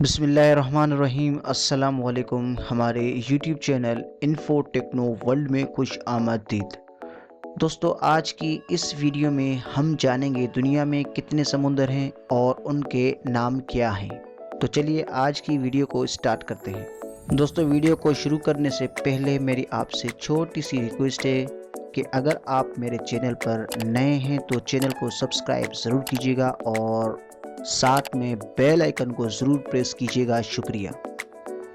बिस्मिल्लाहिर्रहमानिर्रहीम। अस्सलाम वालेकुम। हमारे YouTube channel Info Techno World में खुश आमदीद। दोस्तों, आज की इस वीडियो में हम जानेंगे दुनिया में कितने समुंदर हैं और उनके नाम क्या हैं। तो चलिए आज की वीडियो को स्टार्ट करते हैं। दोस्तों, वीडियो को शुरू करने से पहले मेरी आपसे छोटी सी रिक्वेस्ट है कि अगर आप मेरे चैनल पर नए हैं तो चैनल को सब्सक्राइब ज़रूर कीजिएगा और साथ में बेल आइकन को ज़रूर प्रेस कीजिएगा। शुक्रिया।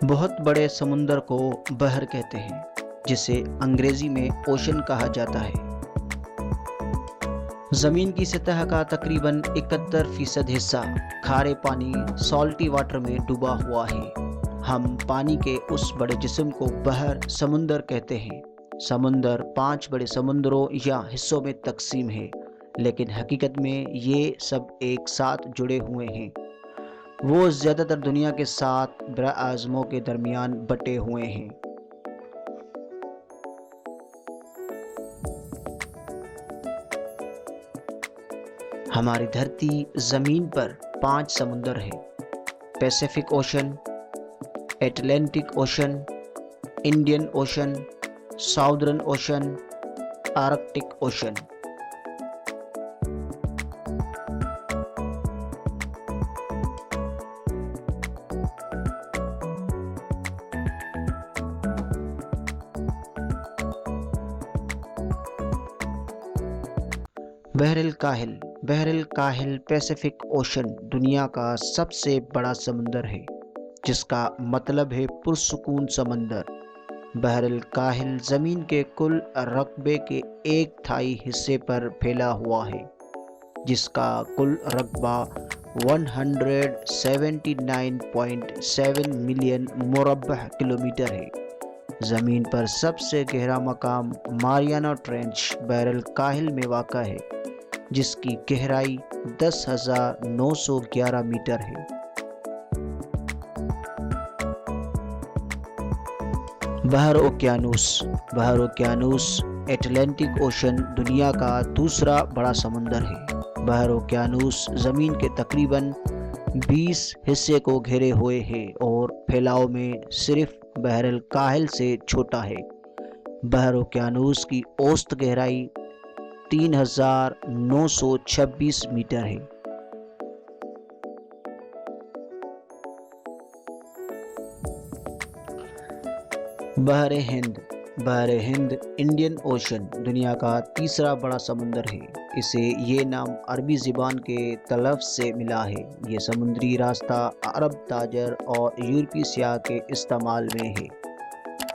बहुत बड़े समुंदर को बहर कहते हैं, जिसे अंग्रेज़ी में ओशन कहा जाता है। ज़मीन की सतह का तकरीबन 71% हिस्सा खारे पानी सॉल्टी वाटर में डूबा हुआ है। हम पानी के उस बड़े जिस्म को बहर समुंदर कहते हैं। समुंदर 5 बड़े समुंदरों या हिस्सों में तकसीम है, लेकिन हकीकत में ये सब एक साथ जुड़े हुए हैं। वो ज़्यादातर दुनिया के 7 बड़े-आज़मों के दरमियान बटे हुए हैं। हमारी धरती ज़मीन पर 5 समुंदर हैं: Pacific Ocean, Atlantic Ocean, Indian Ocean, Southern Ocean, Arctic Ocean. बहरुल काहिल पैसिफिक ओशन दुनिया का सबसे बड़ा समंदर है, जिसका मतलब है पुरसुकून समंदर। बहरुल काहिल ज़मीन के कुल रकबे के 1/3 हिस्से पर फैला हुआ है, जिसका कुल रकबा 179.7 मिलियन मुरब्बा किलोमीटर है। ज़मीन पर सबसे गहरा मकाम मारियाना ट्रेंच बहरुल काहिल में वाक़ा है, जिसकी गहराई 10,911 मीटर है। बहर ओकियानूस एटलांटिक ओशन दुनिया का दूसरा बड़ा समुंदर है। बहर ओकियानूस ज़मीन के तकरीबन 20 हिस्से को घेरे हुए है और फैलाव में सिर्फ बहरुल काहिल से छोटा है। बहर ओकियानूस की औसत गहराई 3,926 मीटर है। बहर हिंद इंडियन ओशन दुनिया का तीसरा बड़ा समुंदर है। इसे ये नाम अरबी ज़बान के तलफ़्ज़ से मिला है। ये समुद्री रास्ता अरब ताजर और यूरोपीय सियाह के इस्तेमाल में है।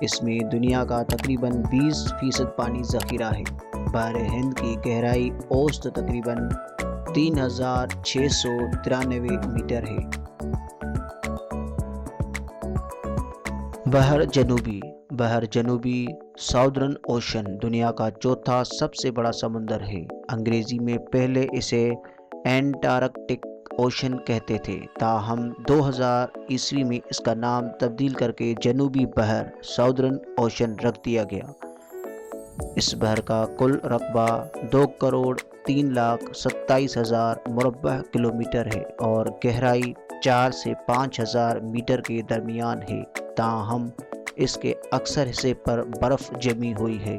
इसमें दुनिया का तकरीबन 20% पानी ज़ख़ीरा है। बहर हिंद की गहराई औसत तकरीबन 3,693 मीटर है। बहर जनूबी साउदर्न ओशन दुनिया का चौथा सबसे बड़ा समुंदर है। अंग्रेज़ी में पहले इसे एंटार्कटिक ओशन कहते थे, ताहम 2000 ईस्वी में इसका नाम तब्दील करके जनूबी बहर साउदर्न ओशन रख दिया गया। इस बहर का कुल रकबा 2,03,27,000 मुरब्बा किलोमीटर है और गहराई 4 से 5,000 मीटर के दरमियान है, ताहम इसके अक्सर हिस्से पर बर्फ जमी हुई है।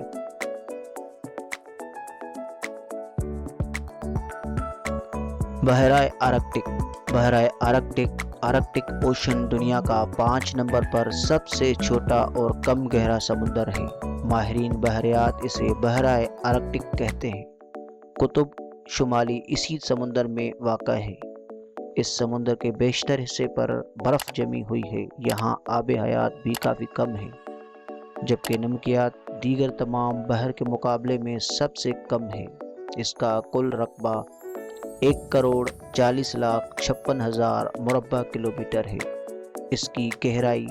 बहराए आर्कटिक ओशन दुनिया का 5 नंबर पर सबसे छोटा और कम गहरा समुंदर है। माहिरीन बहरियात इसे बहराए आर्कटिक कहते हैं। कुतुब शुमाली इसी समुंदर में वाक़ा है। इस समुंदर के बेशतर हिस्से पर बर्फ़ जमी हुई है। यहाँ आब हयात भी काफ़ी कम है, जबकि नमकियात दीगर तमाम बहर के मुकाबले में सबसे कम है। इसका कुल रकबा 1,40,56,000 मुरब्बा किलोमीटर है। इसकी गहराई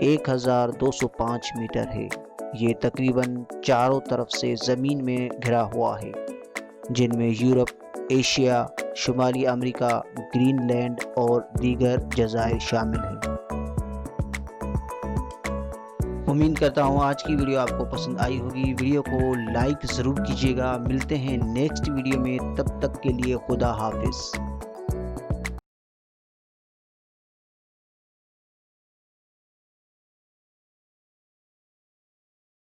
1,205 मीटर है। ये तकरीबन चारों तरफ से ज़मीन में घिरा हुआ है, जिनमें यूरोप, एशिया, शुमाली अमेरिका, ग्रीनलैंड और दीगर जज़ायर शामिल हैं। उम्मीद करता हूँ आज की वीडियो आपको पसंद आई होगी। वीडियो को लाइक ज़रूर कीजिएगा। मिलते हैं नेक्स्ट वीडियो में, तब तक के लिए खुदा हाफिज़।